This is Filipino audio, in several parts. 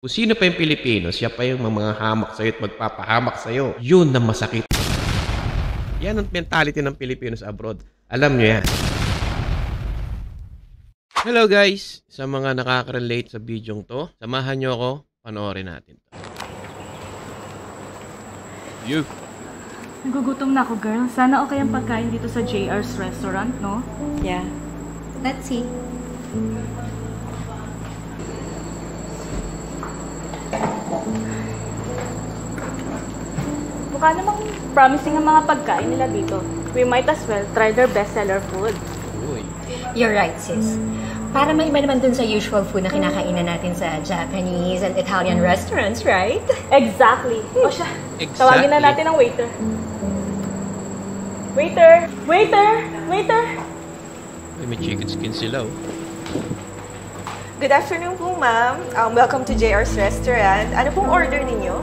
Kung sino pa yung Pilipino, siya pa yung mga hamak sa'yo at magpapahamak sa'yo. Yun ang masakit. Yan ang mentality ng Pilipinos abroad. Alam nyo yan. Hello guys! Sa mga nakaka-relate sa bidyong to, samahan nyo ako, panoorin natin to. You! Nagugutom na ako, girl. Sana okay ang pagkain dito sa JR's restaurant, no? Yeah. Let's see. Mukha namang promising ang mga pagkain nila dito. We might as well try their bestseller food. Uy. You're right, sis. Para maiba naman dun sa usual food na kinakainan natin sa Japanese and Italian restaurants, right? Exactly. O siya, Exactly. tawagin na natin ang waiter. Waiter! Waiter! Waiter! Ay, may chicken skin sila oh. Good afternoon po, ma'am. Welcome to JR's Restaurant. Ano pong order ninyo?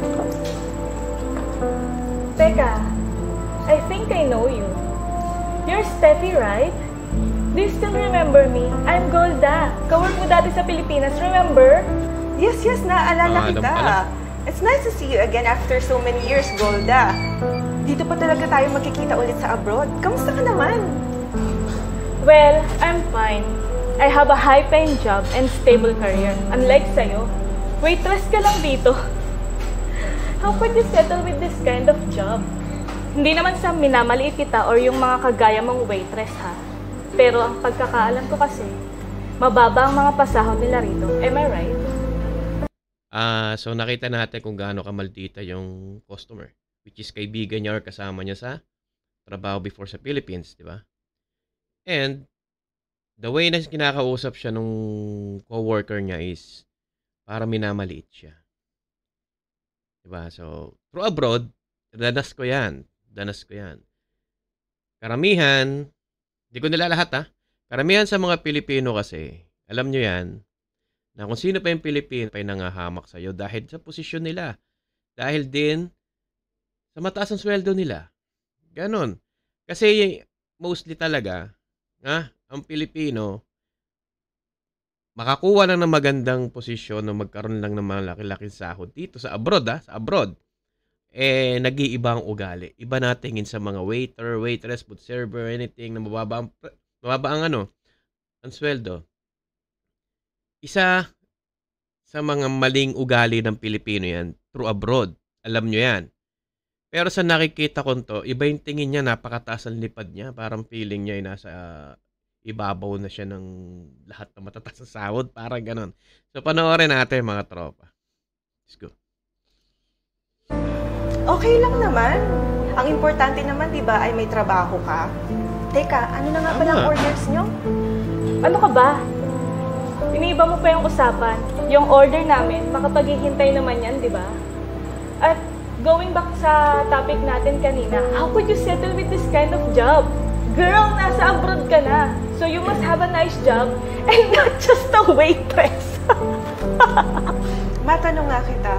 Teka, I think I know you. You're Steffi, right? Do you still remember me? I'm Golda. Kawork mo dati sa Pilipinas, remember? Yes, Alam naaalala kita. pala. It's nice to see you again after so many years, Golda. Dito pa talaga tayo magkikita ulit sa abroad. Kamusta ka naman? Well, I'm fine. I have a high-paying job and stable career. Unlike sa'yo, waitress ka lang dito. How could you settle with this kind of job? Hindi naman sa minamaliit kita or yung mga kagaya mong waitress, ha? Pero ang pagkakaalam ko kasi, mababa ang mga pasahod nila rito. Am I right? So nakita natin kung gaano kamaldita yung customer, which is kaibigan niya or kasama niya sa trabaho before sa Philippines, di ba? And the way na kinakausap siya nung coworker niya is para minamaliit siya. Diba? So, through abroad, danas ko yan. Karamihan, di ko nila lahat ha. Karamihan sa mga Pilipino kasi, alam nyo yan, na kung sino pa yung Pilipino ay nangahamak sa'yo dahil sa posisyon nila. Dahil din sa mataas ang sweldo nila. Ganon. Kasi mostly talaga, ang Pilipino, makakuha lang ng magandang posisyon na magkaroon lang ng malaki-laking sahod dito sa abroad, sa abroad. Nag-iiba ang ugali. Iba na tingin sa mga waiter, waitress, food server, anything na mababa ang sweldo. Isa sa mga maling ugali ng Pilipino yan, through abroad. Alam nyo yan. Pero sa nakikita ko to, iba yung tingin niya, napakataas ang lipad niya. Parang feeling niya ay nasa ibabaw na siya ng lahat na matataas na sahod. Parang ganon. So, panoorin natin mga tropa. Let's go. Okay lang naman. Ang importante naman, di ba, ay may trabaho ka. Teka, ano na nga pala ang orders nyo? Ano ka ba? Iniiba mo pa yung usapan. Yung order namin, makapaghihintay naman yan, di ba? At going back sa topic natin kanina, how could you settle with this kind of job? Girl, nasa abroad ka na. So you must have a nice job and not just a waitress. Matanong nga kita.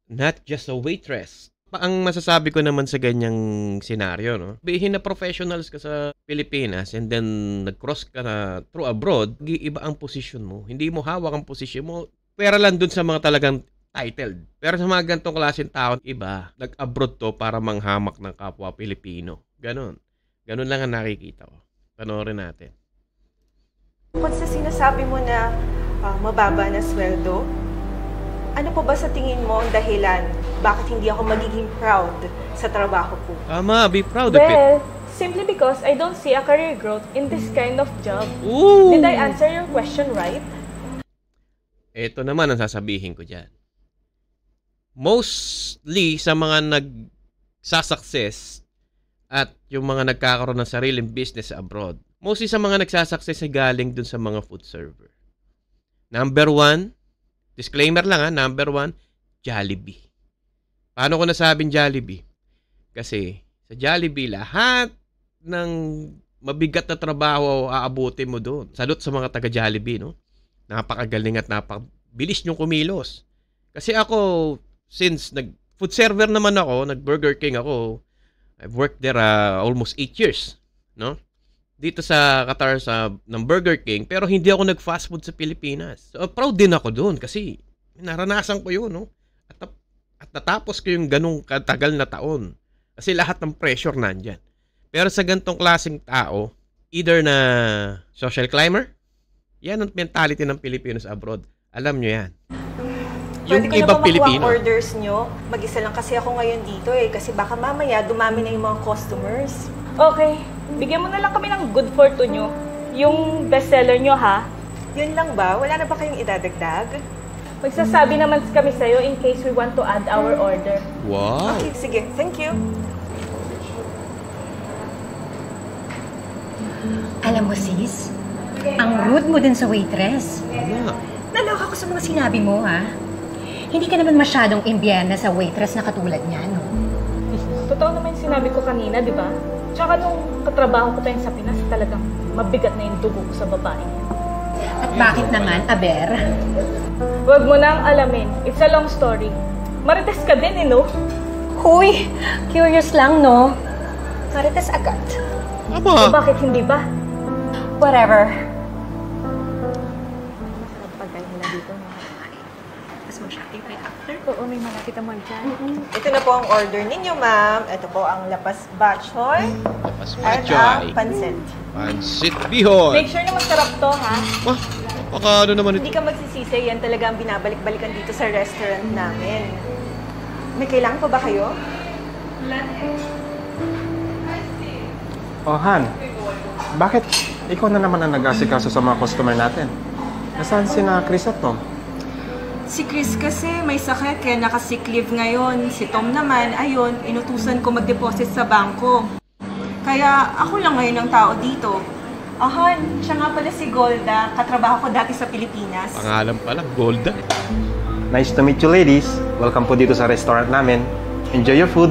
Not just a waitress. Ang masasabi ko naman sa ganyang senaryo, no? Bihin na professionals ka sa Pilipinas and then nag-cross ka na through abroad, iba ang posisyon mo. Hindi mo hawak ang posisyon mo. Pera lang dun sa mga talagang titled. Pero sa mga ganitong klaseng tao, iba. Nag-abroad to para manghamak ng kapwa Pilipino. Ganon. Ganon lang ang nakikita ko. Panoorin natin. Kung sa sinasabi mo na mababa na sweldo, ano po ba sa tingin mo ang dahilan bakit hindi ako magiging proud sa trabaho ko? Tama, be proud of it. Well, simply because I don't see a career growth in this kind of job. Ooh. Did I answer your question right? Ito naman ang sasabihin ko dyan. Mostly sa mga nagsasucess at yung mga nagkakaroon ng sariling business abroad, mostly sa mga nagsasucess ay galing dun sa mga food server. Number 1, disclaimer lang number 1, Jollibee. Paano ko nasabing Jollibee? Kasi sa Jollibee, lahat ng mabigat na trabaho aabutin mo doon. Salute sa mga taga Jollibee, no? Napakagaling at napakabilis niyong kumilos. Kasi ako, since food server naman ako, nag-Burger King ako, I've worked there almost 8 years, no? Dito sa Qatar ng Burger King, pero hindi ako nag-fast food sa Pilipinas. So, proud din ako doon kasi Naranasan ko yun, no? At natapos ko yung ganong katagal na taon. Kasi lahat ng pressure nandyan. Pero sa gantong klaseng tao, either na social climber, yan ang mentality ng Pilipinos abroad. Alam nyo yan. Yung Pwede ko ibang na ba makuha Pilipino. ang orders nyo? Mag-isa lang kasi ako ngayon dito eh. Kasi baka mamaya dumami na yung mga customers. Okay, bigyan mo na lang kami ng good fortune nyo. Yung bestseller nyo, ha? Yun lang ba? Wala na ba kayong idadagdag? Magsasabi naman kami sa'yo in case we want to add our order. Wow. Okay, sige. Thank you. Alam mo, sis, ang rude mo dun sa waitress. Tama. Naloka ko sa mga sinabi mo, ha? Hindi ka naman masyadong imbiyana sa waitress na katulad niya, no? Totoo naman yung sinabi ko kanina, di ba? Tsaka nung katrabaho ko pa yun sa Pinas, talagang mabigat na yung dugo ko sa babae niya. At bakit naman, Aber? Huwag mo nang alamin. It's a long story. Marites ka din, no? Huy, curious lang, no? Marites agad. O Tama. bakit hindi ba? Whatever. Masarap pagkain nila dito, no? Mas mag-shopping tayo after. Oo, may malapit naman dyan. Ito na po ang order ninyo, ma'am. Ito po ang lapas bak choy Tapos at Choy. ang pansit. Pansit Bihon. Make sure na masarap to, ha? Wah, baka ano naman Hindi ito. ka magsisisi, yan talaga ang binabalik-balikan dito sa restaurant namin. May kailangan pa ba kayo? Oh, Han. Bakit ikaw na naman ang nag-asikaso sa mga customer natin? Nasaan sina Chris at Tom? Si Chris kasi may sakit kaya naka-sick leave ngayon. Si Tom naman, ayun, inutusan ko mag-deposit sa bangko. Kaya ako lang ngayon ang tao dito. Ahan, siya nga pala si Golda. Katrabaho ko dati sa Pilipinas. Pangalan pa lang, Golda. Nice to meet you, ladies. Welcome po dito sa restaurant namin. Enjoy your food.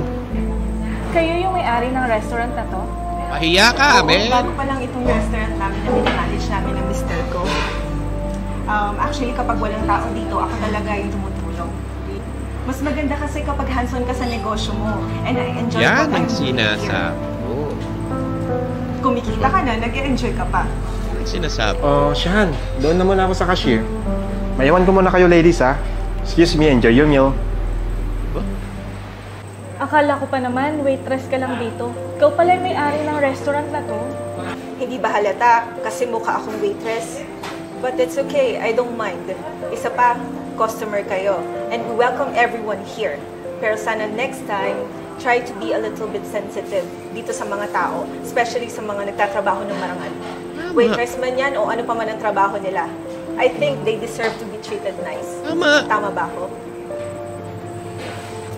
Kayo yung may-ari ng restaurant na to? Pahiya ka, Oo, men. bago pa lang itong restaurant namin na minimanage namin ng mister ko. Actually, kapag walang tao dito, ako talaga yung tumutulong. Mas maganda kasi kapag hands-on ka sa negosyo mo. And I enjoy Yan what ang I'm doing here. sinasabi ko. Kumikita ka na, nag-enjoy ka pa. Ang sinasabi. Oh, Shahan. Doon na muna ako sa cashier. Mayawan ko muna kayo, ladies, ha? Excuse me, enjoy your meal. Akala ko pa naman, waitress ka lang dito. Ikaw pala yung may-ari ng restaurant na to. Hindi ba halata kasi mukha akong waitress? But it's okay, I don't mind. Isa pa, customer kayo. And we welcome everyone here. Pero sana next time, try to be a little bit sensitive dito sa mga tao, especially sa mga nagtatrabaho ng marangal. Waitress man yan o ano pa man ang trabaho nila. I think they deserve to be treated nice. Tama. Tama ba ako?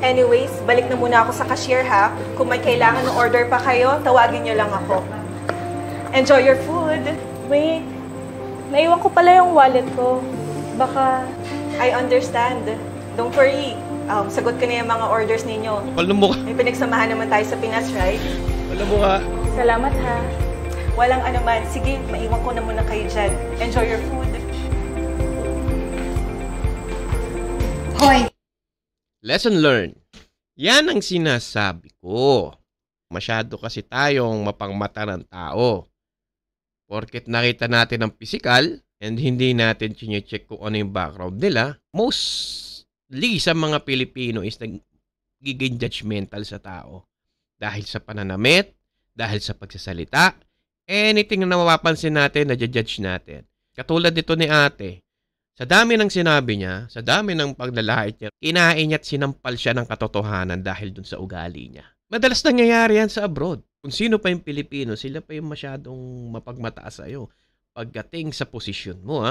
Anyways, balik na muna ako sa cashier ha. Kung may kailangan ng order pa kayo, tawagin nyo lang ako. Enjoy your food! Wait, naiwan ko pala yung wallet ko. Baka... I understand. Don't worry. Sagot ko na yung mga orders ninyo. Kapal ng mukha. May pinagsamahan naman tayo sa Pinas, right? Kapal ng mukha. Salamat, ha? Walang anuman. Sige, maiwan ko na muna kayo dyan. Enjoy your food. Hoy, Lesson learned. Yan ang sinasabi ko. Masyado kasi tayong mapangmata ng tao. Porket nakita natin ang physical and hindi natin chinecheck kung ano yung background nila, mostly sa mga Pilipino is nagiging judgmental sa tao. Dahil sa pananamit, dahil sa pagsasalita, anything na mapapansin natin, na-judge natin. Katulad nito ni ate, sa dami ng sinabi niya, sa dami ng paglalait niya, kinain niya at sinampal siya ng katotohanan dahil dun sa ugali niya. Madalas nangyayari yan sa abroad. Kung sino pa yung Pilipino, sila pa yung masyadong mapagmataas sa'yo. Pagdating sa posisyon mo,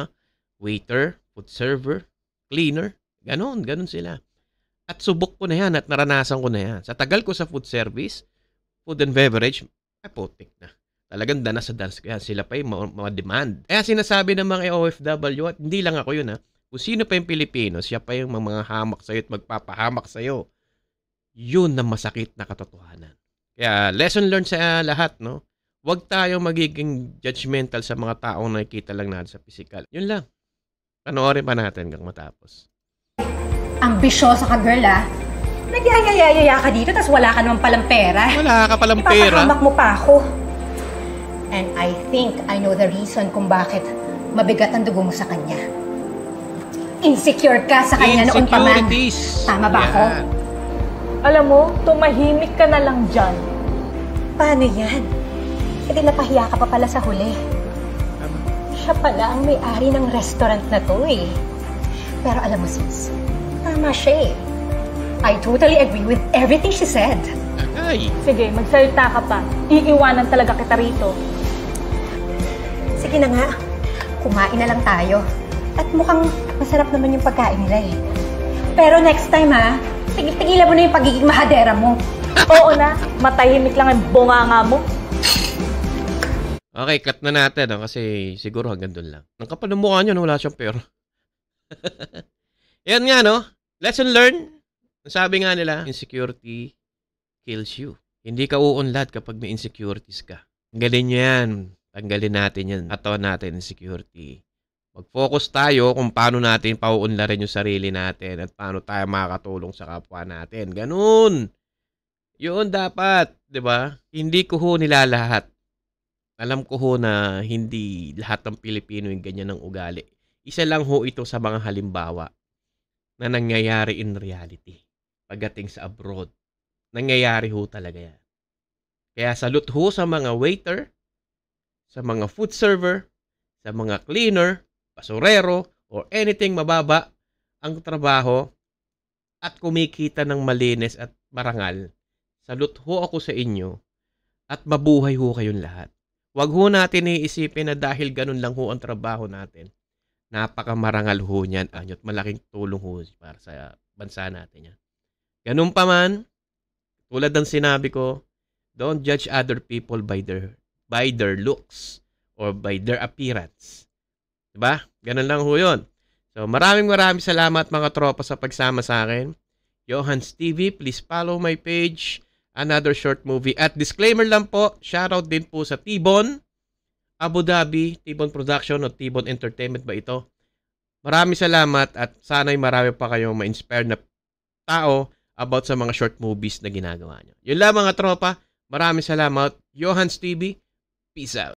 waiter, food server, cleaner, ganon sila. At subok ko na yan at naranasan ko na yan. Sa tagal ko sa food service, food and beverage, putik na. Talagang danas sa danas. Kaya sila pa yung mga demand. Kaya sinasabi ng mga OFW, at hindi lang ako yun kung sino pa yung Pilipino, siya pa yung mga hamak sa'yo at magpapahamak sa'yo. Yun ang masakit na katotohanan. Kaya lesson learned sa lahat, no? Huwag tayo magiging judgmental sa mga taong nakikita lang natin sa physical. Yun lang. Panoorin pa natin hanggang matapos. ambisyosa ka, girl, Nagyayayaya ka dito, tas wala ka naman palang pera. Wala ka palang pera. Ipapahamak mo pa ako. And I think I know the reason kung bakit mabigat ang dugo mo sa kanya. insecure ka sa kanya noon pa man. Insecurities. Tama ba ako? Yan. Alam mo, tumahimik ka na lang dyan. Paano yan? Hindi napahiya ka pa pala sa huli. Siya pala ang may-ari ng restaurant na to eh. Pero alam mo sis, tama siya eh. I totally agree with everything she said. Ay. Sige, magsalita ka pa. Iiwanan talaga kita rito. Sige na nga, kumain na lang tayo. At mukhang masarap naman yung pagkain nila eh. Pero next time ha, tigilan mo na yung pagiging mahadera mo. Oo na, matahimik lang ang bunganga mo. Okay, cut na natin kasi siguro hanggang doon lang. Ang kapal ng mukha niyo, wala siyang pera. Yan nga, no? Lesson learned. Sabi nga nila, insecurity kills you. Hindi ka uunlad kapag may insecurities ka. Tanggalin nyo yan. Tanggalin natin yan. Atawan natin insecurity. Mag-focus tayo kung paano natin pauunlarin yung sarili natin at paano tayo makakatulong sa kapwa natin. Ganun. Yun dapat. 'Di ba? Hindi ko ho nilalahat. Alam ko ho na hindi lahat ng Pilipino yung ganyan ng ugali. Isa lang ho ito sa mga halimbawa na nangyayari in reality pagdating sa abroad. Nangyayari ho talaga yan. Kaya salute ho sa mga waiter, sa mga food server, sa mga cleaner, basurero, or anything mababa ang trabaho at kumikita ng malinis at marangal. Salute ho ako sa inyo at mabuhay ho kayong lahat. Huwag ho natin iisipin na dahil ganun lang ho ang trabaho natin. Napakamarangal ho niyan at malaking tulong ho para sa bansa natin yan. Ganun pa man, tulad ng sinabi ko, don't judge other people by their looks or by their appearance. Diba? Ganun lang ho yun. So maraming salamat mga tropa sa pagsama sa akin. Johans TV, please follow my page. Another short movie. At disclaimer lang po, shoutout din po sa T-Bone, Abu Dhabi, T-Bone Production o T-Bone Entertainment ba ito. Maraming salamat at sana'y marami pa kayong ma-inspire na tao about sa mga short movies na ginagawa nyo. Yun lang mga tropa. Maraming salamat. Johans TV, peace out.